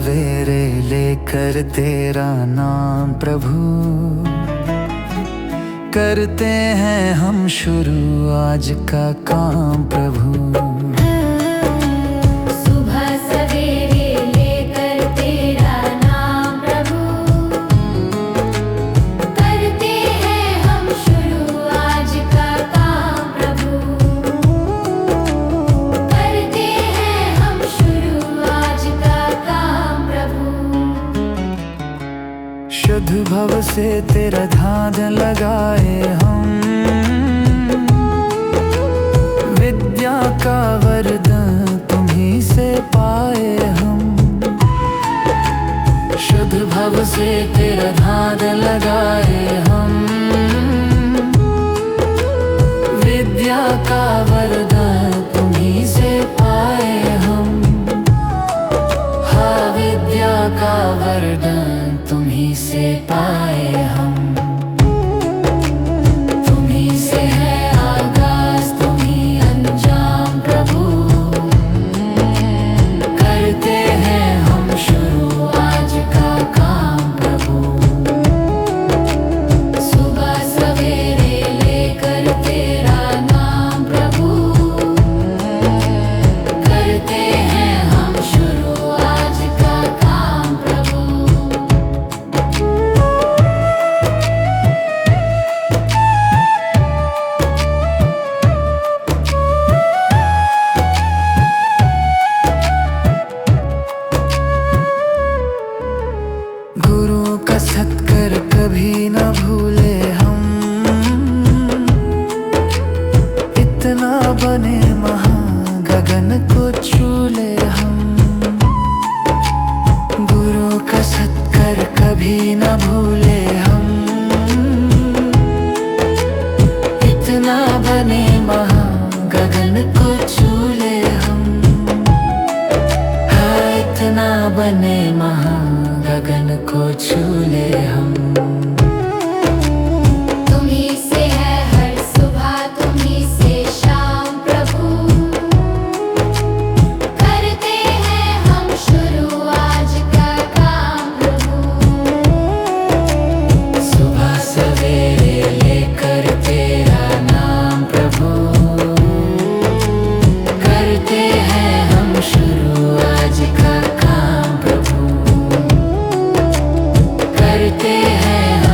सवेरे लेकर तेरा नाम प्रभु, करते हैं हम शुरू आज का काम प्रभु। सुबह सवेरे लेकर तेरा नाम प्रभु, करते हैं हम शुरू आज का काम प्रभु, करते हैं हम शुरू आज का काम प्रभु। शुद्ध भव से तेरा ध्यान लगाए हम, विद्या का वरदान तुम्हीं से पाए हम। शुद्ध भव से तेरा ध्यान लगाए हम, विद्या का वरदान तुम्हीं से पाए हम। हाँ, विद्या का वरदान तुम्हीं से पाए हम। तुम्हीं से है आगाज, तुम्हीं अंजाम प्रभु, करते हैं हम शुरू आज का काम प्रभु। सुबह सवेरे लेकर तेरा नाम प्रभु, करते हैं हम शुरू आज का काम प्रभु। गुरु का सत्कर कभी न भूले हम, इतना बने महान गगन को छू ले हम। गुरु का सत्कर कभी न भूले हम, इतना बने महान गगन को छू ले हम। हाँ, इतना बने महान गगन को छू ले हम। तुम्हीं से है हर सुबह, तुम्हीं से शाम प्रभु, करते हैं हम शुरू आज का काम प्रभु। सुबह सवेरे लेकर तेरा नाम प्रभु, करते हैं हम शुरू आज का काम प्रभु, करते हैं हम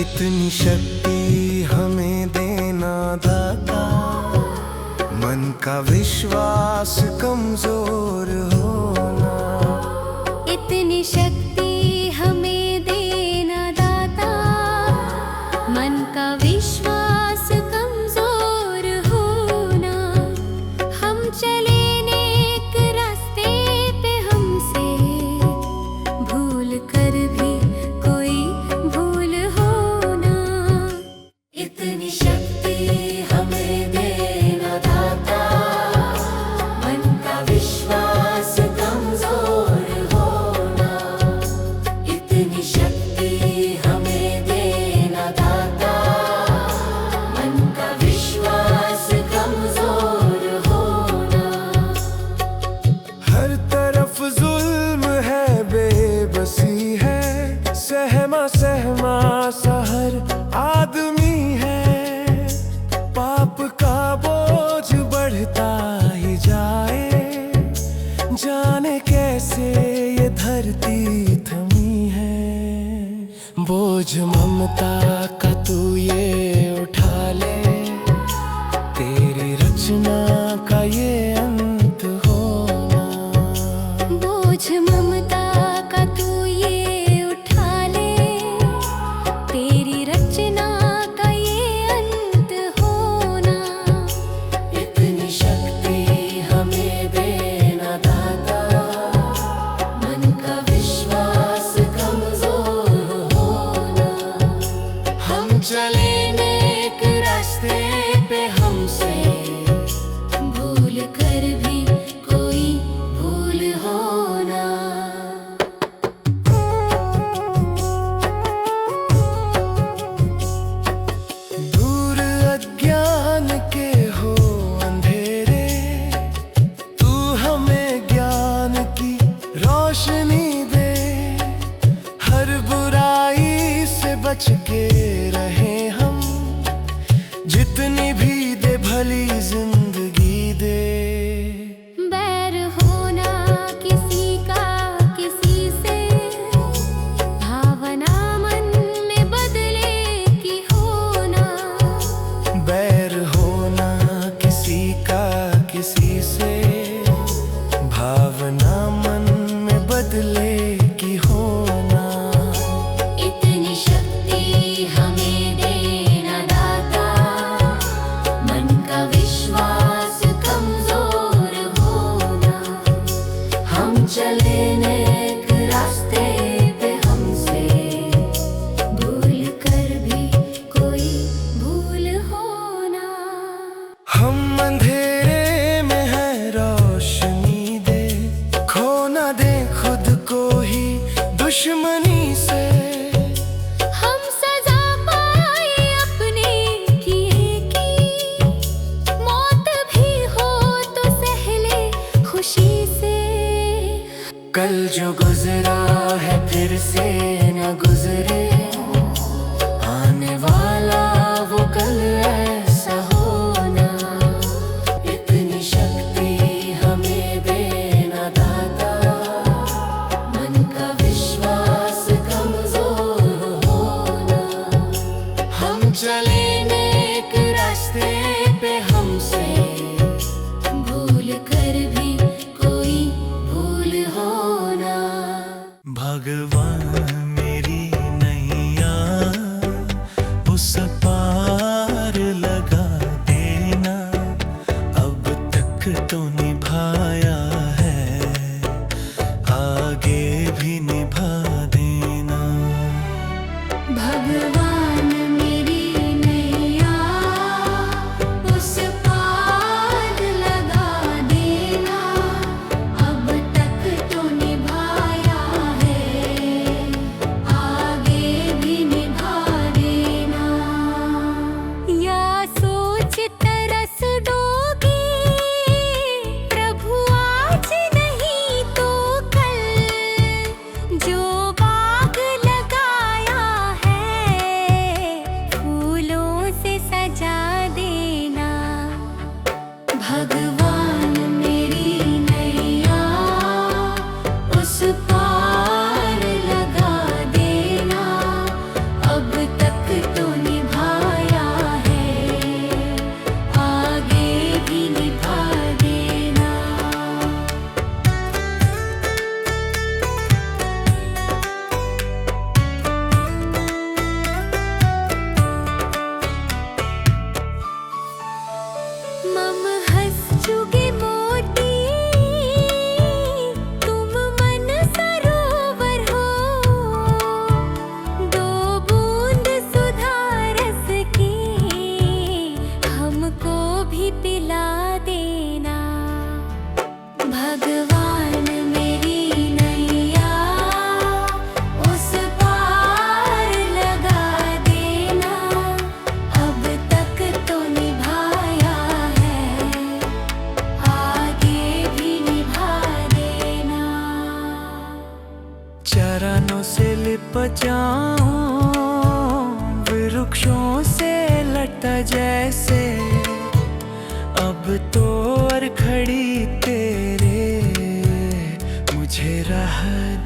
इतनी शक्ति हमें देना दाता, मन का विश्वास कमजोर होना। इतनी शक्ति हमें देना दाता, मन का विश्वास कमजोर होना। हम चले नेक रास्ते पे, हमसे भूल कर भी कोई भूल होना। इतनी शक्ति हमें देना दाता, मन का विश्वास कमजोर होना। इतनी शक्ति हमें देना दाता, मन का विश्वास कमजोर होना। हर तरफ जुल्म है, बेबसी है, सहमा सहमा सा हर आदमी है। पाप का बोझ बढ़ता ही जाए, जाने कैसे ये धरती थमी है। बोझ ममता का तू ये उठा ले, तेरी रचना का ये अंत होना। बोझ ममता का तू ये उठा ले, तेरी रचना का ये अंत होना। इतनी शक्ति हमें देना दाता, मन का विश्वास कमजोर होना। हम चले नेक रास्ते पे, हमसे भूल कर भी कोई भूल होना। दूर अज्ञान के हो अंधेरे, तू हमें ज्ञान की रोशनी दे। हर बुराई से बच के रहे हम, जितनी भी दे भली जिंदगी दे। बैर होना किसी का किसी से, भावना मन में बदले की होना। बैर होना किसी का किसी से, भावना मन में बदले की होना। इतनी शक्ति हमें देना दाता, मन का विश्वास कमजोर होना। हम चले नेक रास्ते पे, हमसे भूल कर भी कोई भूल होना। हम अंधेरे में है, रोशनी दे। खो ना दे खुद को ही दुश्मनी से। हम सजा पाए अपने किए की, मौत भी हो तो सहले खुशी से। कल जो गुजरा है फिर से न गुजरे, आने वाला वो कल ऐसा होना। इतनी शक्ति हमें देना दाता, मन का विश्वास कमजोर होना। हम चले नेक रास्ते पे, हमसे भूल कर भी कोई भूल होना। भगवान मेरी नैया उस पार लगा देना। अब तक तो निभाया है, आगे भी निभा देना। भगवान मेरी नैया उस पार लगा देना। अब तक तो निभाया है, आगे भी निभा देना।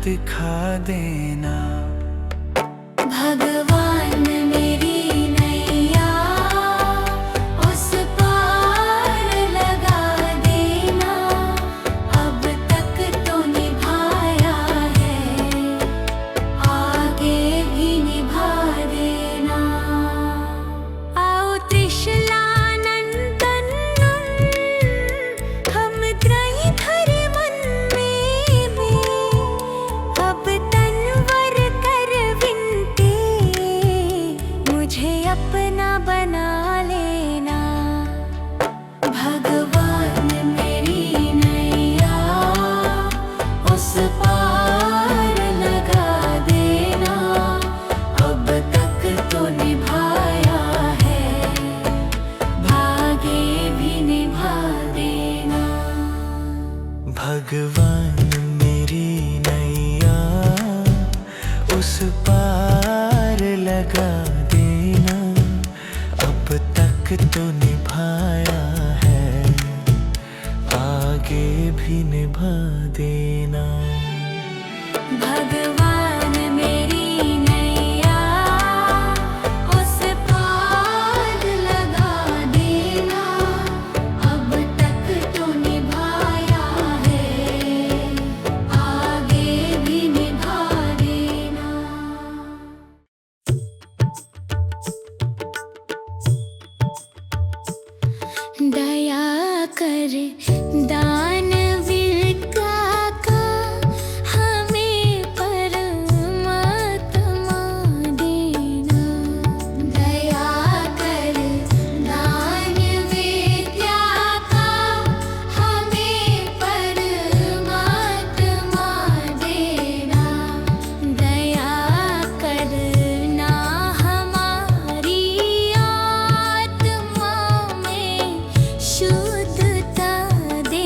दिखा देना। भगवान मेरी नैया उस पार लगा देना। अब तक तो निभाया है, आगे भी निभा देना। आओ त्रिशलानंदन हम त्रयी धरे मन में अब तनवर कर विनते मुझे अपना बना लेना। भगवान मेरी नैया उस पार लगा देना। अब तक तो निभाया है, भागे भी निभा देना। भगवान मेरी नैया उस पार लगा देना। अब तक तो निभाया है, आगे भी निभा देना। भगवान मेरी नैया उस पार लगा देना। अब तक तो निभाया है, आगे भी निभा देना। दया कर दानवीरता का हमें परमात्मा देना। दया कर दानवीरता का हमें परमात्मा देना। दया करना हमारी आत्मा में शुद्धता दे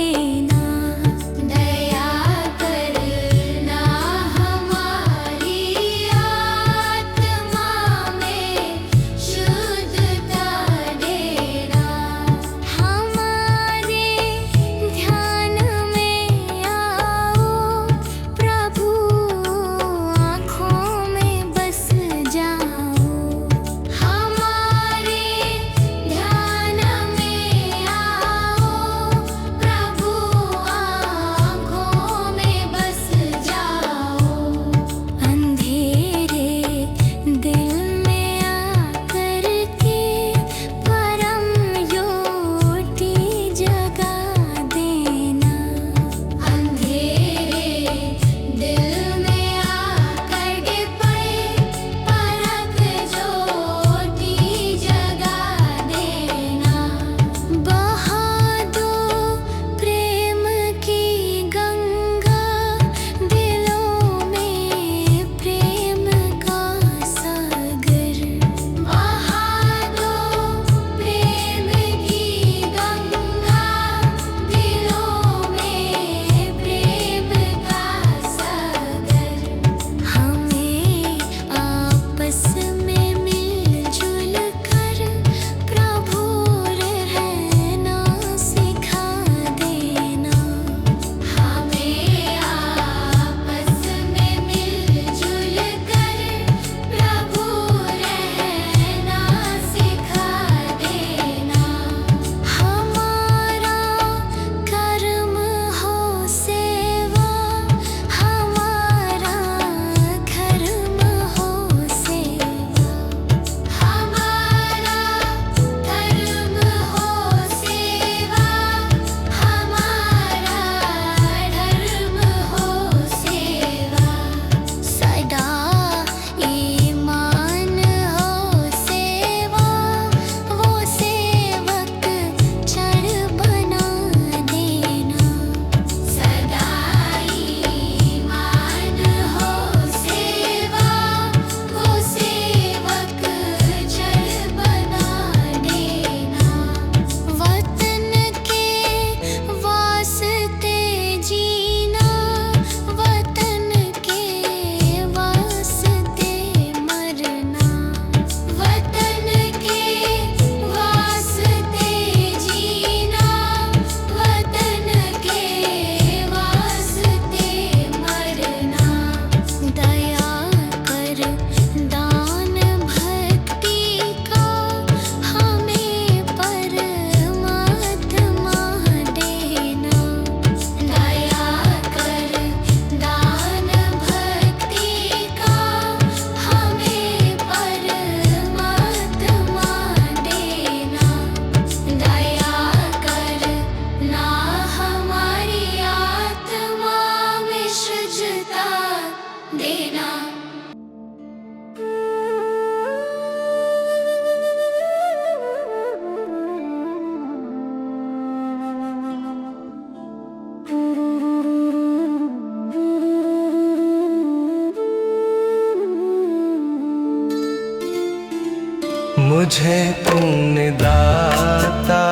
मुझे तूने दाता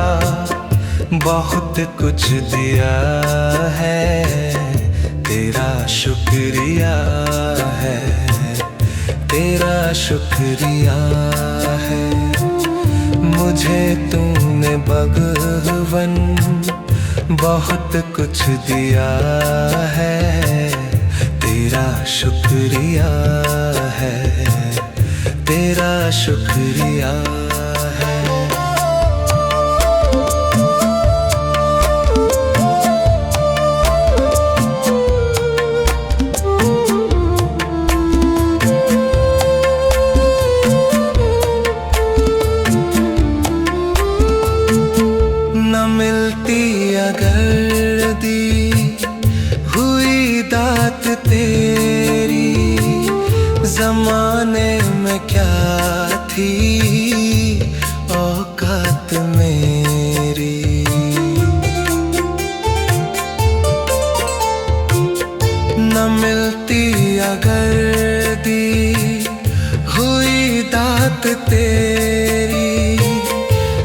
बहुत कुछ दिया है, तेरा शुक्रिया है, तेरा शुक्रिया है। मुझे तूने भगवन बहुत कुछ दिया है, तेरा शुक्रिया है, तेरा शुक्रिया है। न मिलती अगर दी हुई दात तेरी, जमाने में क्या थी औकात मेरी। न मिलती अगर दी हुई दात तेरी,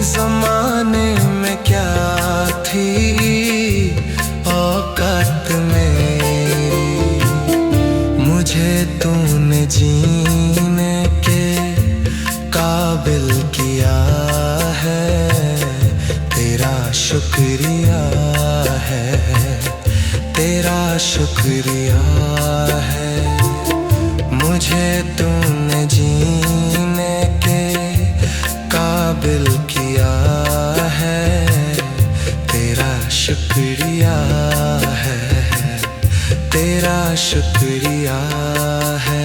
जमाने में क्या थी औकात मेरी। मुझे तूने जीने के काबिल किया है, तेरा शुक्रिया है, तेरा शुक्रिया है। मुझे तूने जीने के काबिल किया है, तेरा शुक्रिया है, तेरा शुक्रिया है।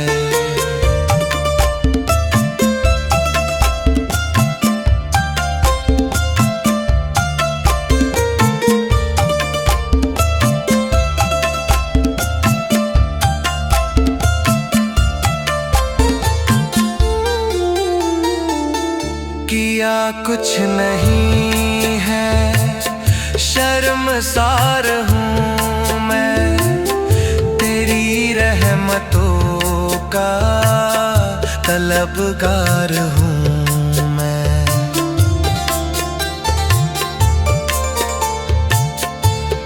किया कुछ नहीं है, शर्मसार हूँ मैं, तेरी रहमतों का तलबगार हूँ मैं।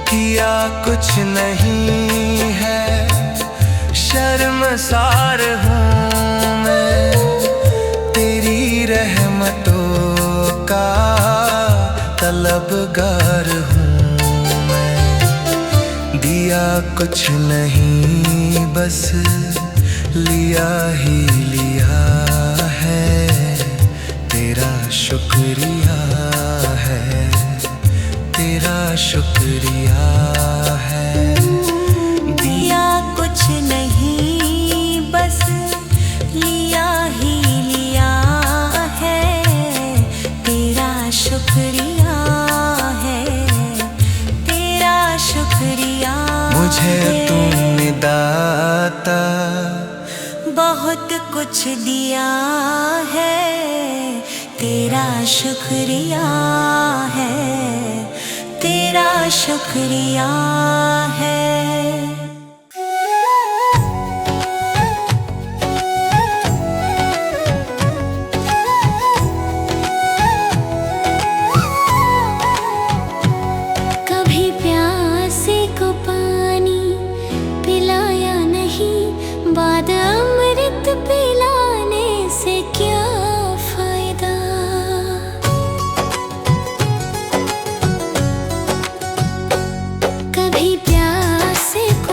किया कुछ नहीं है, शर्मसार हूँ मैं, तेरी रहमतों का तलबगार हूँ मैं। दिया कुछ नहीं बस लिया ही लिया है, तेरा शुक्रिया है, तेरा शुक्रिया है। दिया कुछ नहीं बस लिया ही लिया है, तेरा शुक्रिया है, तेरा शुक्रिया। मुझे तूने दाता बहुत कुछ दिया है, तेरा शुक्रिया है, तेरा शुक्रिया है। कभी प्यासे को पानी पिलाया नहीं, बाद अमृत पिलाने से क्या फायदा। कभी प्यासे को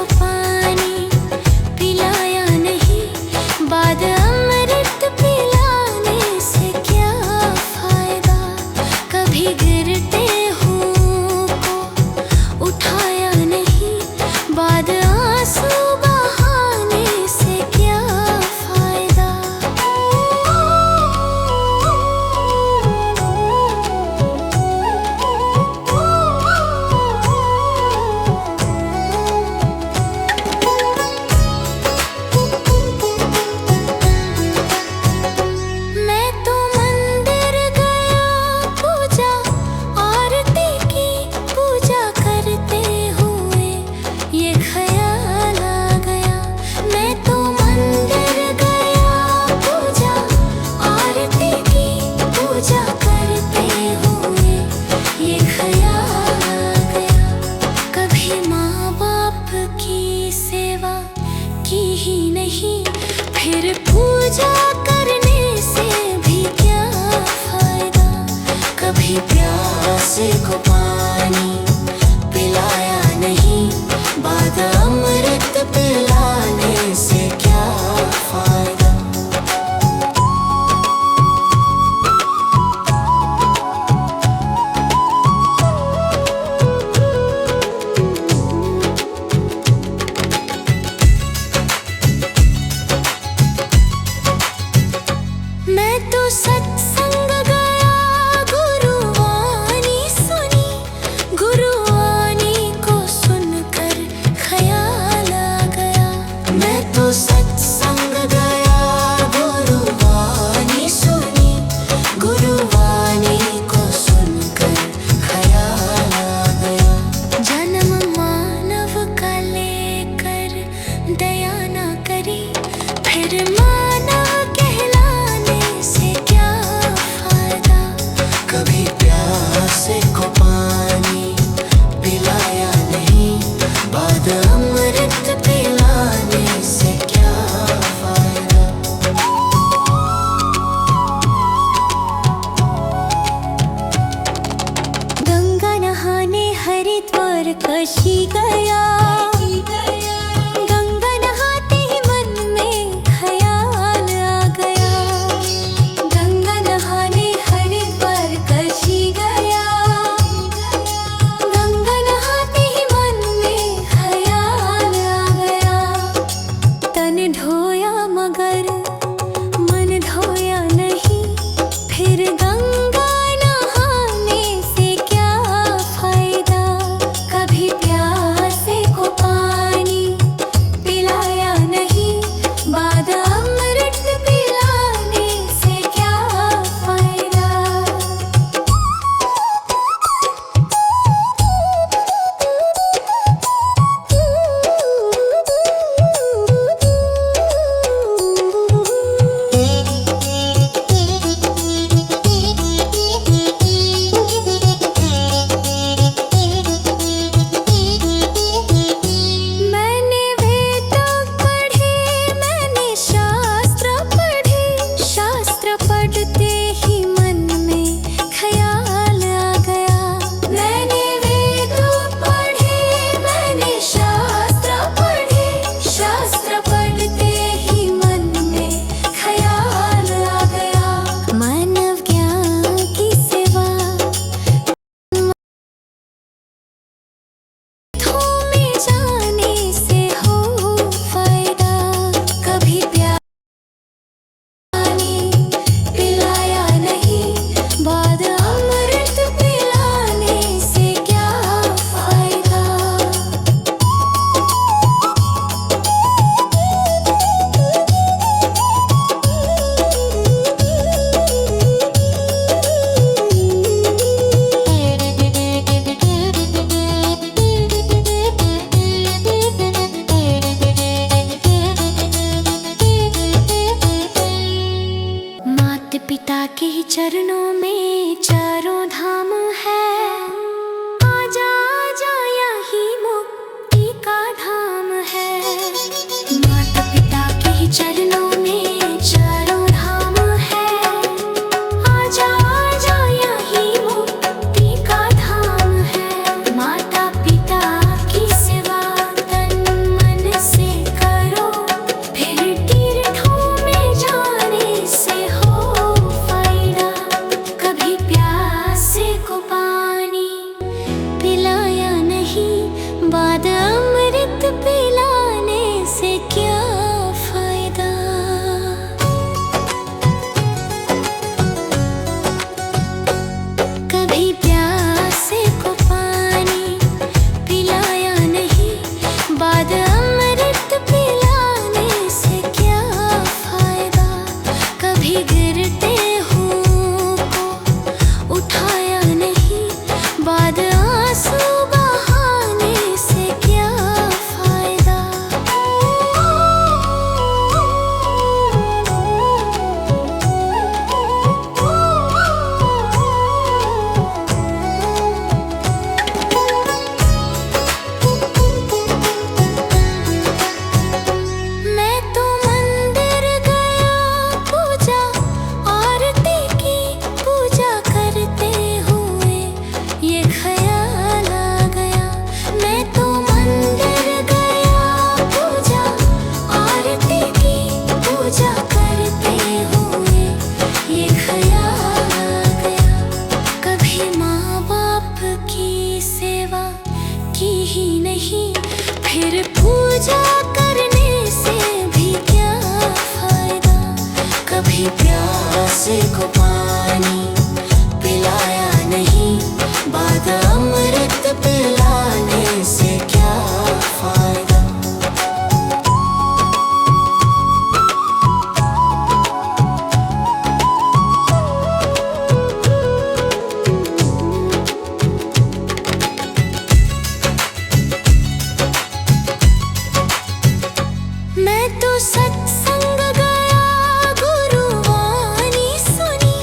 कशी गया। गंगा नहाते ही मन में ख्याल आ गया। गंगा नहाने हरिद्वार कशी गया। गंगा नहाते ही मन में ख्याल आ गया। तन धोया मगर मन धोया नहीं। फिर गंगा नहाने से क्या फायदा। कभी प्यासे को पानी पिलाया नहीं। बाद अमृत पिलाने से क्या फायदा। मैंने वेद पढ़े, मैंने शास्त्र पढ़े। शास्त्र पढ़ते ही मन में ख्याल आ गया। मैंने वेद पढ़े, मैंने शास्त्र पढ़े। शास्त्र पढ़ते ही मन में ख्याल आ गया। मानव ज्ञान की सेवा में जाने से हो फायदा। कभी पानी पिलाया नहीं। बाद अमृत पिलाने से क्या फायदा। माता पिता के ही चरणों में चारों धाम है। आजा आजा यही मुक्ति का धाम है। माता पिता के ही चरणों में चारों धाम है। आजा आजा यही मुक्ति का धाम है। माता पिता की सेवा तन मन से करो। फिर तीर्थों में जाने से हो फायदा। कभी प्यासे को पानी पिलाया नहीं। बाद अमृत पिलाने से क्या फायदा। कभी प्यासे को पानी पिलाया नहीं। बाद अमृत पिलाने से क्या फायदा। कभी गिरते हुओं को उठाया नहीं। बाद आंसू बहाने से क्या फायदा। मैं तो मंदिर गया, पूजा आरती की। पूजा करते हुए ये ख्याल आ गया। मैं तो मंदिर गया, पूजा आरती की। पूजा करते हुए ये ख्याल आ गया। कभी माँ बाप की सेवा की ही नहीं। फिर पूजा करने से भी क्या फायदा। कभी प्यासे को पानी पिलाया नहीं। बाद अमृत पिलाने से क्या फायदा। मैं तो सत्संग गया, गुरुवाणी सुनी।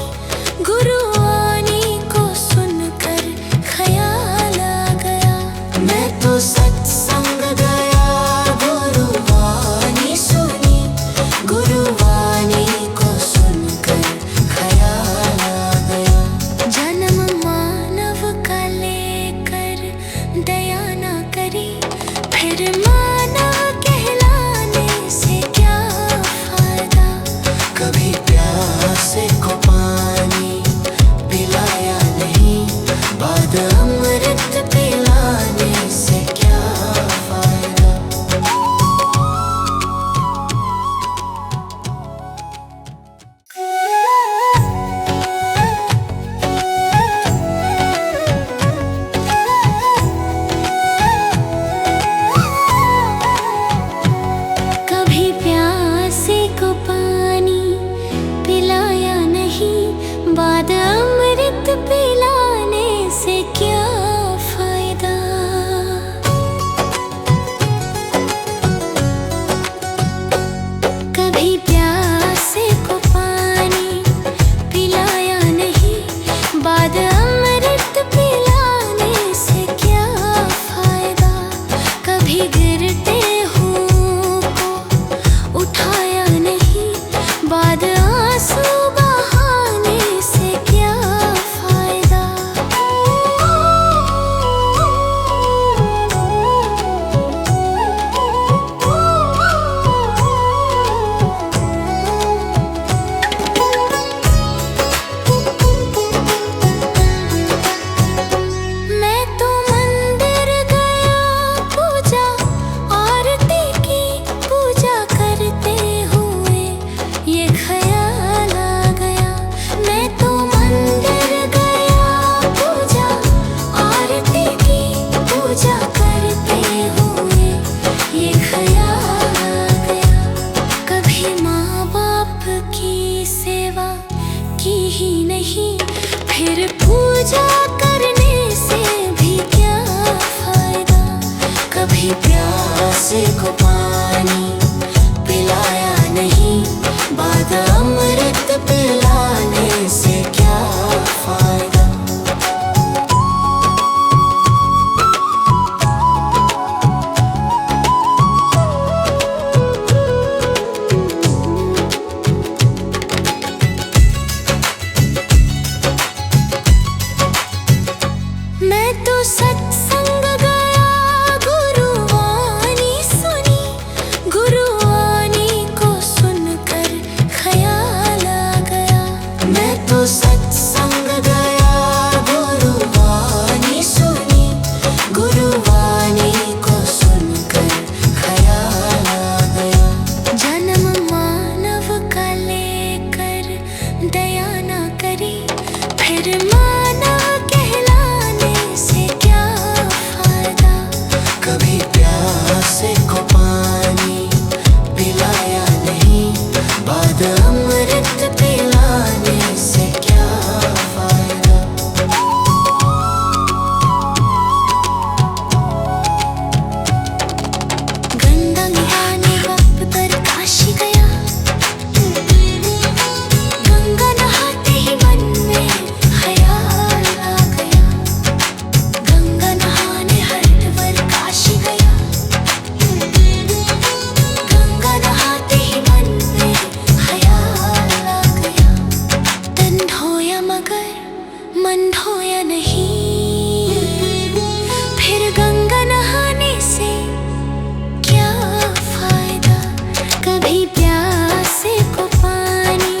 गुरुवाणी को सुनकर ख्याल आ गया। फिर पूजा करने से भी क्या फायदा। कभी प्यासे को पानी पिलाया नहीं, बाद अमृत पिलाने से क्या फायदा। मैं तो सत्संग गया, गुरुवाणी सुनी, गुरुवाणी को सुनकर ख्याल आ गया। मैं तो सत्संग गया, गुरुवाणी सुनी, गुरुवाणी को सुनकर ख्याल आ गया। जन्म मानव का लेकर दया न करी, फिर मानव कहलाने से क्या फायदा। कभी प्यासे को पानी पिलाया नहीं, बाद अमृत पिलाने से क्या फायदा। गंगा नहाने वक्त पर काशी गया, गंगा नहाते ही मन में ख्याल आ गया। गंगा नहाने हरिद्वार काशी गया, गंगा नहाते ही मन में ख्याल आ गया। तन धोया मगर मन धोया नहीं, फिर गंगा नहाने से क्या फायदा। कभी प्यासे को पानी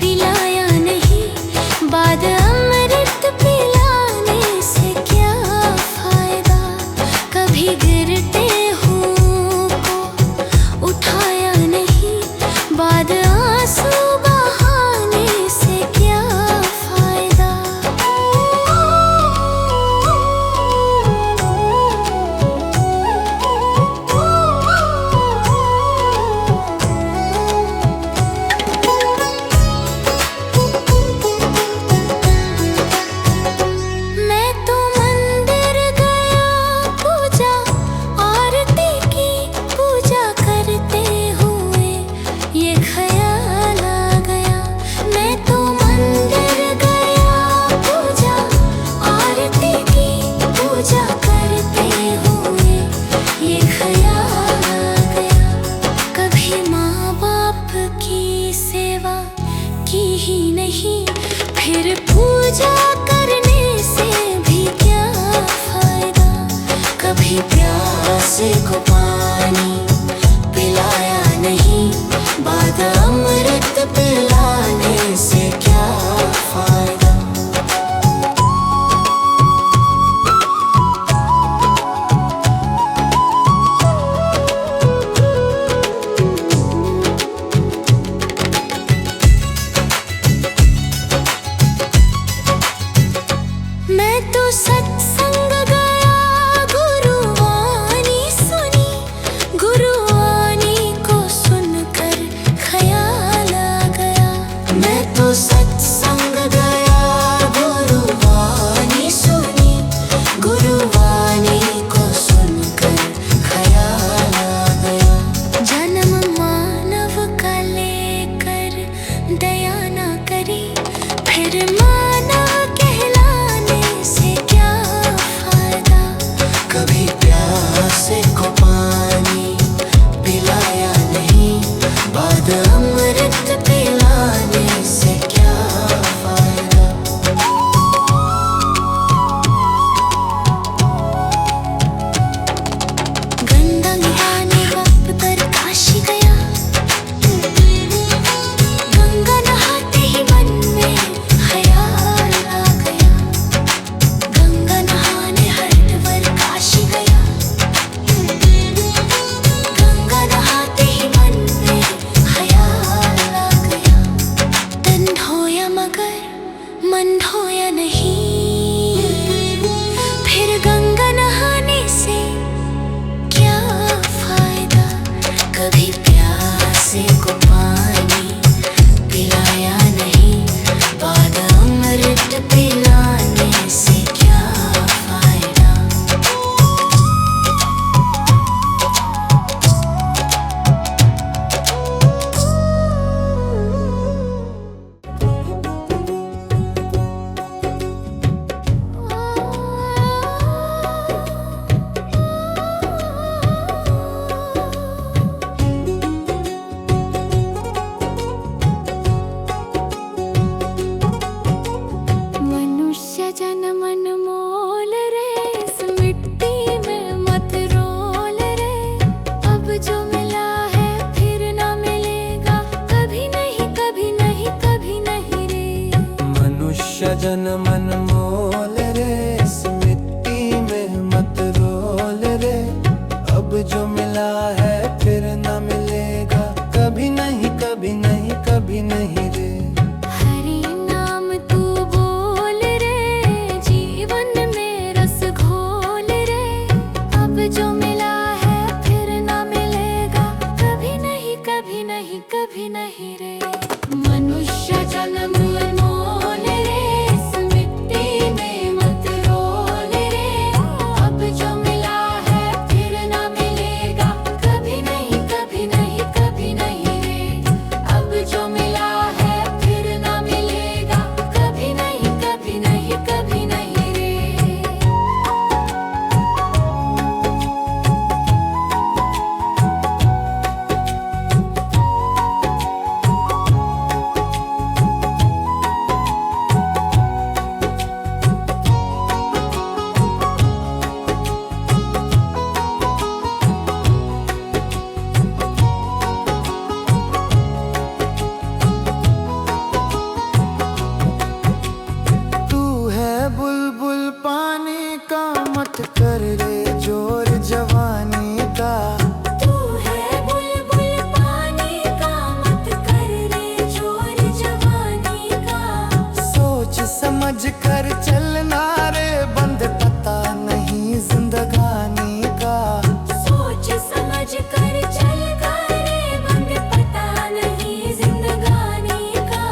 पिलाया नहीं, बाद अमृत पिलाने से क्या फायदा। कभी गिरते हुओं को उठाया नहीं, बाद आंसू बहाने से क्या फायदा। मैं तो मंदिर गया, पूजा आरती की, पूजा करते हुए ये ख्याल आ गया। मैं तो मंदिर गया, पूजा आरती की, पूजा करते हुए ये ख्याल आ गया। कभी माँ बाप की सेवा की ही नहीं, फिर पूजा करने से भी क्या फायदा। कभी प्यासे को पानी पिलाया नहीं, बाद अमृत पिलाने से क्या फायदा। मैं तो सत्संग गया, गुरुवाणी सुनी, गुरुवाणी को सुनकर ख्याल आ गया। मैं तो सत्संग गया, गुरुवाणी सुनी, गुरुवाणी को सुनकर ख्याल आ गया। जन्म मानव का लेकर दया न करी, फिर मानव कहलाने से क्या फायदा। कभी प्यासे को पानी पिलाया नहीं, बाद अमृत पिलाने से क्या फायदा। गंगा नहाने वक्त पर काशी गया, गंगा नहाते ही मन में ख्याल आ गया। गंगा नहाने हरिद्वार काशी गया, गंगा नहाते ही मन में ख्याल आ गया। तन धोया मगर मन धोया नहीं, फिर गंगा नहाने से क्या फायदा। कभी प्यासे को पानी पिलाया नहीं, बाद अमृत पिलाने जन्म अनमोल रे, इस मिट्टी में मत रोल रे। अब जो मिला है फिर ना मिलेगा, कभी नहीं कभी नहीं कभी नहीं रे। मनुष्य जन्म अनमोल रे, इस मिट्टी में मत रोल रे। अब जो मिला है फिर ना मिलेगा, कभी नहीं कभी नहीं कभी नहीं रे। हरि नाम तू बोल रे, जीवन में रस घोल रे। अब जो मिला है फिर ना मिलेगा, कभी नहीं कभी नहीं कभी नहीं रे। मनुष्य जन्म अनमोल रे, इस मिट्टी में मत रोल रे। अब जो मिला है फिर ना मिलेगा, कभी नहीं कभी नहीं कभी नहीं रे। अब जो मिला है फिर ना मिलेगा, कभी नहीं कभी नहीं कभी नहीं रे। तू है बुलबुल पानी का, मत कर रे जोर जवानी का। तू है बुलबुल पानी का, मत कर रे जोर जवानी का। सोच समझ कर चलना रे, बंद पता नहीं जिंदगानी का। सोच समझ कर चल करे, बंद पता नहीं जिंदगानी का।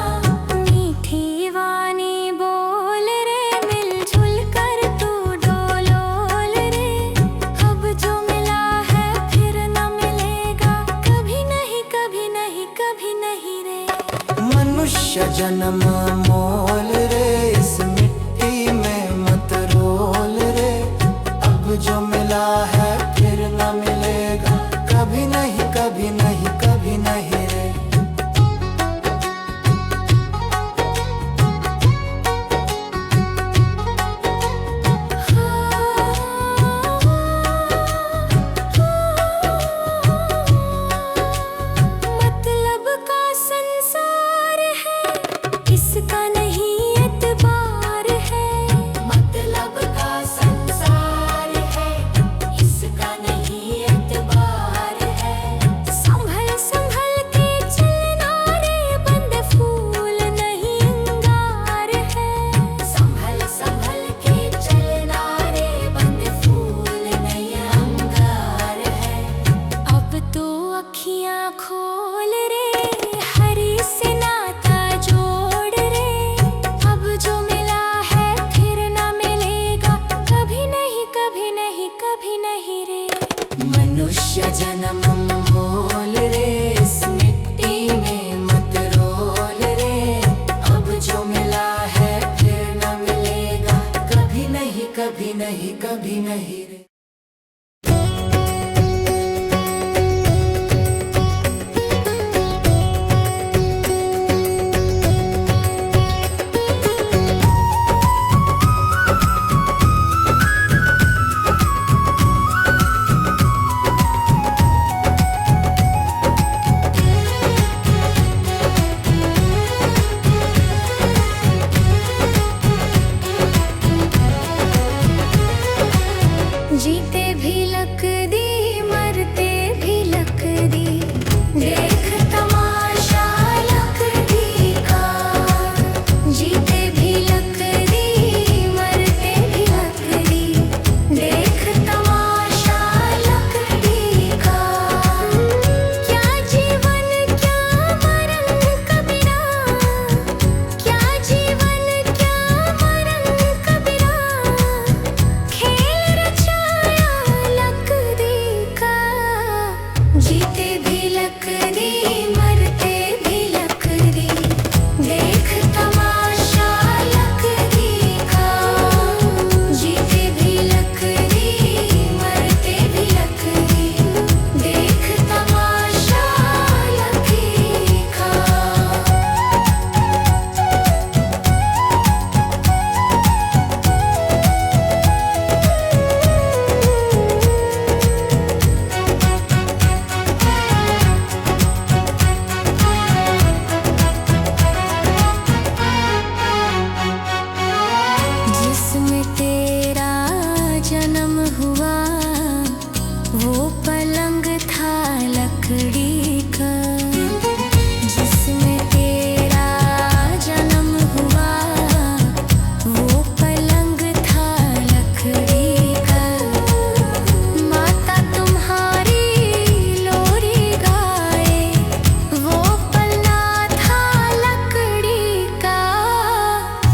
मीठी वाणी बोल रे, मिलजुल कर तू डोलोल रे। अब जो मिला है फिर ना मिलेगा, कभी नहीं कभी नहीं कभी नहीं रे। मनुष्य जन्म मोल रे, इस मिट्टी में मत रोल रे। अब जो मिला है फिर ना मिलेगा, कभी नहीं कभी नहीं कभी नहीं रे। मतलब का संसार है, इसका नहीं एतबार है। मतलब का संसार है, इसका नहीं एतबार है। संभल संभल के चलना रे, बंद फूल नहीं अंगार है। संभल संभल के चलना रे, बंद फूल नहीं अंगार है। अब तो अखियां खोल रे, हरि से नाता जोड़ रे। अब जो मिला है फिर ना मिलेगा, कभी नहीं कभी नहीं कभी नहीं रे। मनुष्य जन्म मोल रे, इस मिट्टी में मत रोल रे। अब जो मिला है फिर ना मिलेगा, कभी नहीं कभी नहीं कभी नहीं रे।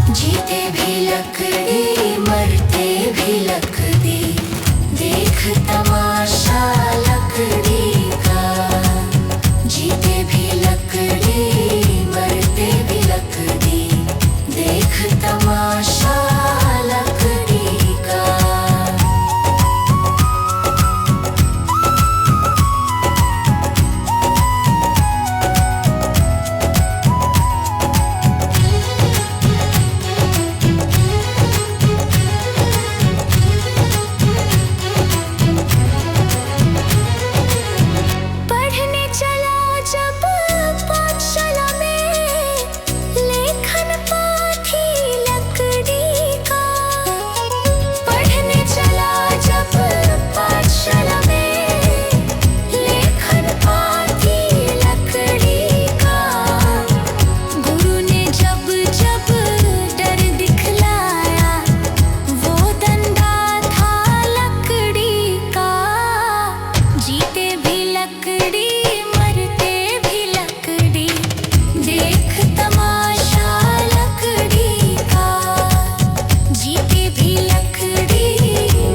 जीते भी लकड़ी मरते भी लकड़ी, देख तमाशा लकड़ी का। जीते भी लकड़ी मरते भी लकड़ी, देख तमाशा लकड़ी का। पढ़ने चला जब पाठशाला में, लेखन पाथी लकड़ी का। पढ़ने चला जब पाठशाला में, लेखन पाथी लकड़ी का। गुरु ने जब जब डर दिखलाया, वो डंडा था लकड़ी का। जीते भी लकड़ी मरते भी लकड़ी, देख तमाशा लकड़ी का। जीते भी लकड़ी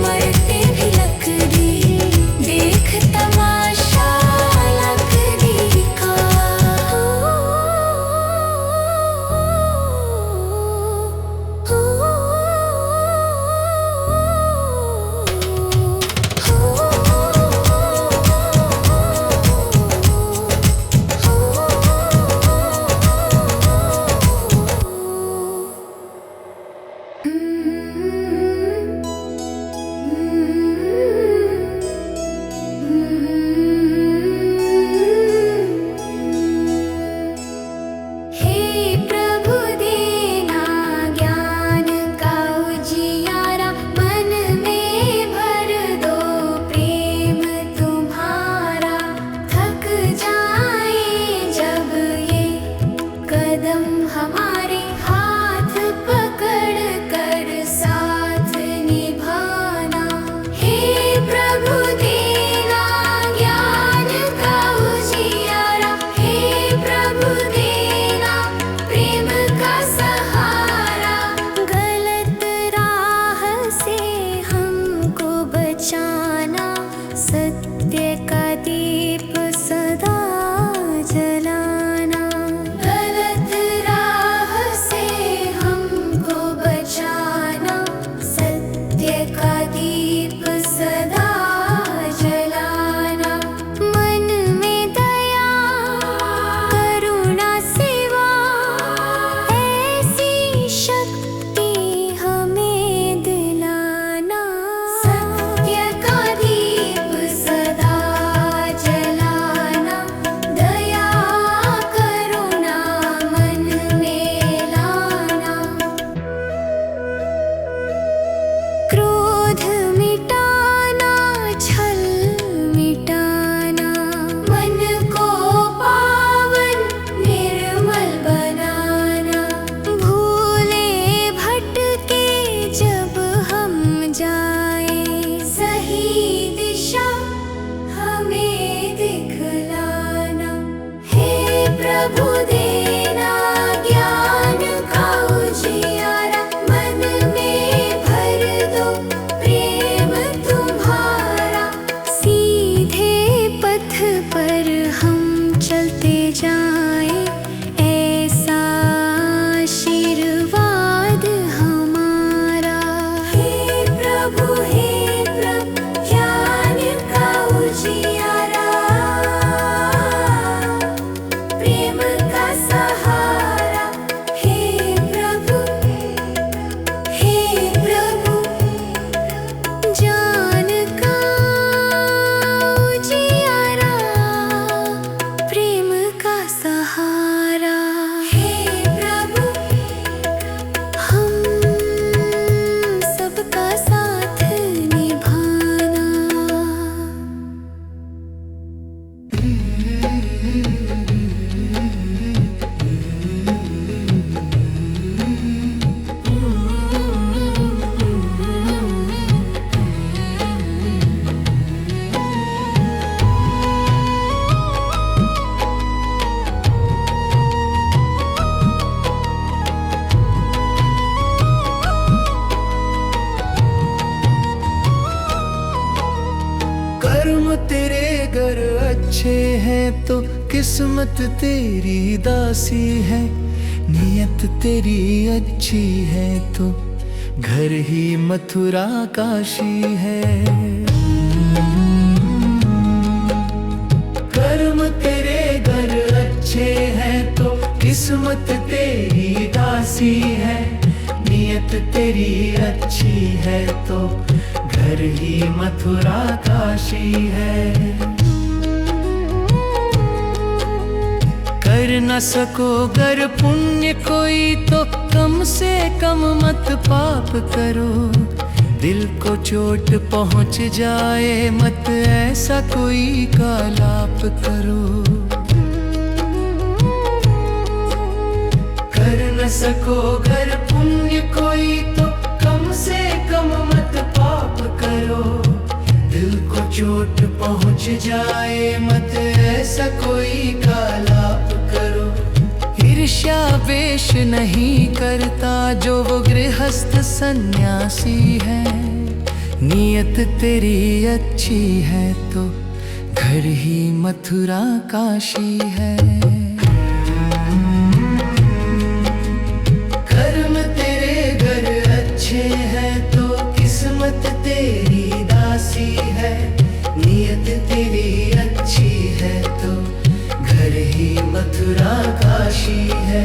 मरते भी लकड़ी, देख तमाशा लकड़ी का। हे प्रभु देना ज्ञान का उजियारा, मन में भर दो प्रेम तुम्हारा। थक जाए जब ये कदम हमारे, हाथ पकड़ कर तेरे घर अच्छे हैं तो किस्मत तेरी दासी है, नियत तेरी अच्छी है तो घर ही मथुरा काशी है। कर्म तेरे घर अच्छे हैं तो किस्मत तेरी दासी है, नियत तेरी अच्छी है तो घर ही मथुरा काशी है। कर न सको गर पुण्य कोई तो कम से कम मत पाप करो, दिल को चोट पहुंच जाए मत ऐसा कोई कालाप करो। कर न सको गर पुण्य कोई तो कम से कम मत पाप करो, दिल को चोट पहुंच जाए मत ऐसा कोई कालाप करो। ईर्ष्या वेश नहीं करता जो वो गृहस्थ सन्यासी है, नियत तेरी अच्छी है तो घर ही मथुरा काशी है। कर्म तेरे घर अच्छे हैं तो किस्मत तेरी दासी है, नियत तेरी अच्छी है तो घर ही मथुरा काशी है।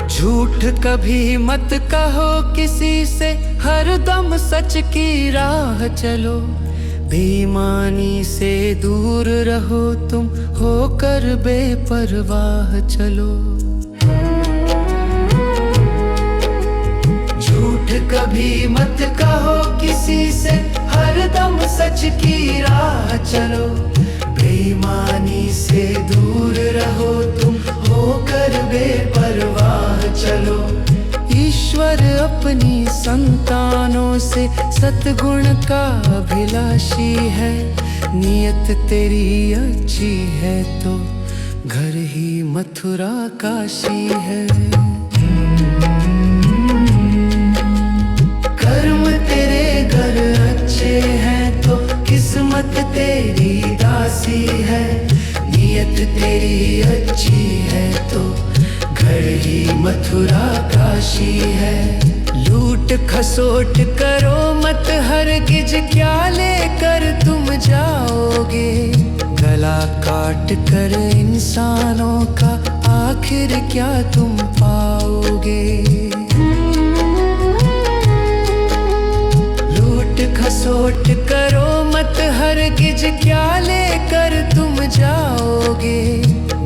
झूठ कभी मत कहो किसी से, हर दम सच की राह चलो, बेईमानी से दूर रहो तुम होकर बेपरवाह चलो। झूठ कभी मत कहो किसी से, हर दम सच की राह चलो, बेईमानी से दूर रहो तुम होकर बेपरवाह चलो। ईश्वर अपनी संतानों से सतगुण का अभिलाषी है, नियत तेरी अच्छी है तो घर ही मथुरा काशी है। कर्म तेरे घर अच्छे हैं तो किस्मत तेरी दासी है, नियत तेरी अच्छी है तो घर ही मथुरा काशी है। लूट खसोट करो मत हरगिज, क्या लेकर तुम जाओगे, गला काट कर इंसानों का आखिर क्या तुम पाओगे। लूट खसोट करो मत हरगिज, क्या लेकर तुम जाओगे,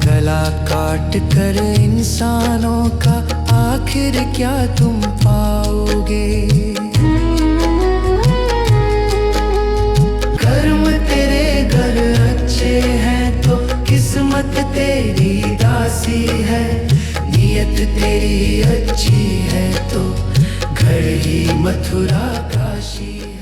गला काट कर इंसानों का आखिर क्या तुम पाओगे। कर्म तेरे घर अच्छे हैं तो किस्मत तेरी दासी है, नियत तेरी अच्छी है तो घर ही मथुरा काशी है।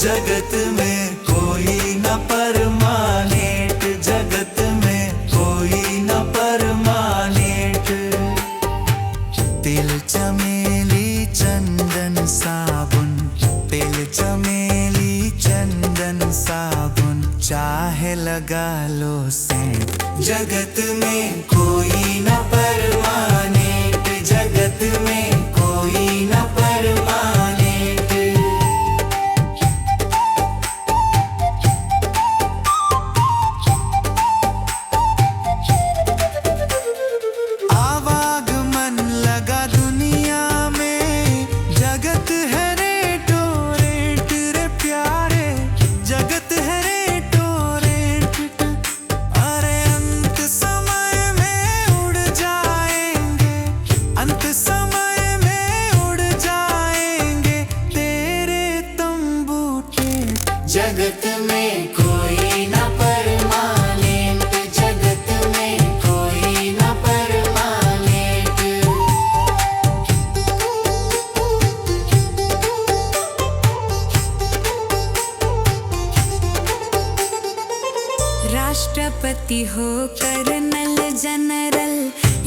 जगत में कोई न परमानेंट, जगत में कोई न परमानेंट। तिल चमेली चंदन साबुन, तिल चमेली चंदन साबुन, चाहे लगा लो सेंट। जगत में कोई न परमानेंट, जगत में कोई न परमानेंट। अरे जगत में कोई न परमानेंट, जगत में कोई न परमानेंट। राष्ट्रपति हो, कर्नल जनरल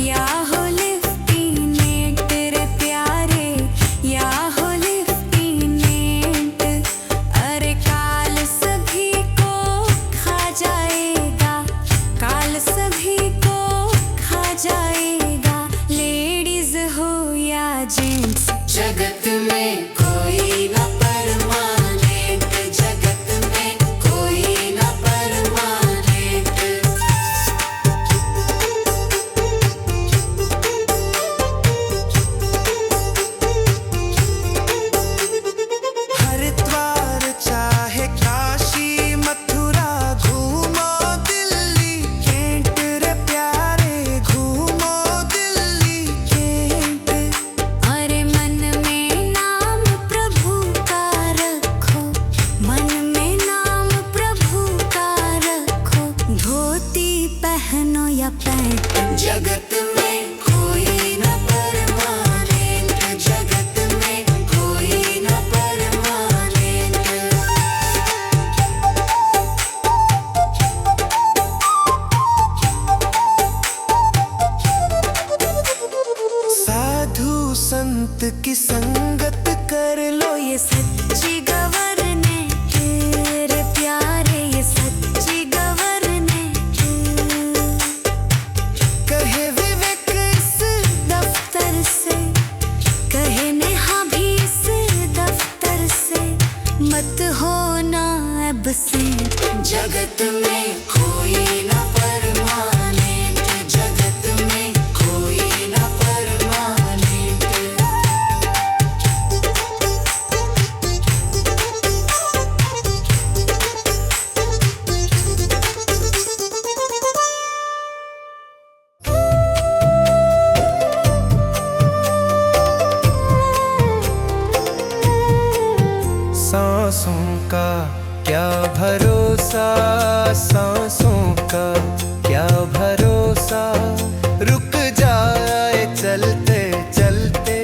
या हो लेफ्टिनेंट रे प्यारे, या हो लेफ्टिनेंट। अरे काल सभी को खा जाएगा, काल सभी को खा जाएगा, लेडीज हो या जेंट्स। जगत में कोई न परमानेंट, जगत में कोई न परमानेंट। हरिद्वार चाहे काशी मथुरा, घूमो दिल्ली कैंट रे प्यारे, घूमो दिल्ली कैंट। अरे मन में नाम प्रभु का रखो, मन में नाम प्रभु का रखो, धोती पहनो या पैंट। जगत में कोई न परमानेंट, जगत में कोई न परमानेंट। साधु संत की संगत कर लो, ये सच्ची गवर्नेंट रे प्यारे, ये सच्ची गवर्नेंट। कहे विवेक इस दफ्तर से, कहे नेहा भी इस दफ्तर से, मत होना एब्सेंट। जगत में कोई न परमानेंट, जगत में कोई न परमानेंट। सांसों का क्या भरोसा, सांसों का क्या भरोसा, रुक जाए चलते चलते,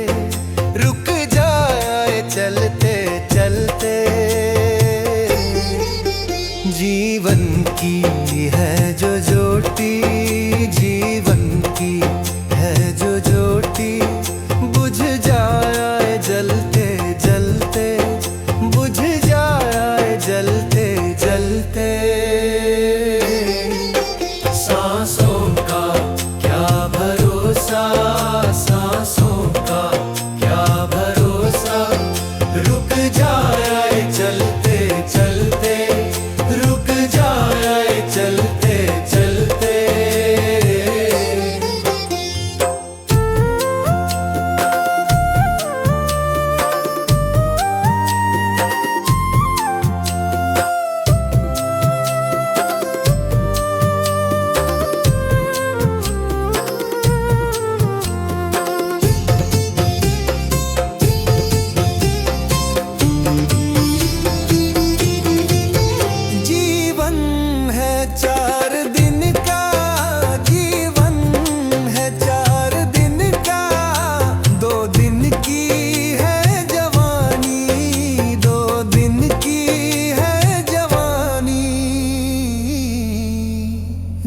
रुक जाए चलते चलते। जीवन की है जो ज्योति, जीवन की है जो ज्योति, बुझ जाए जलते जलते, बुझ जाए जलते जलते। सांसों का क्या भरोसा, सांसों का क्या भरोसा, रुक जाए चलते चलते, रुक जाए चलते चलते। जीवन है 4 दिन का, जीवन है 4 दिन का, 2 दिन की है जवानी, 2 दिन की है जवानी।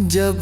जब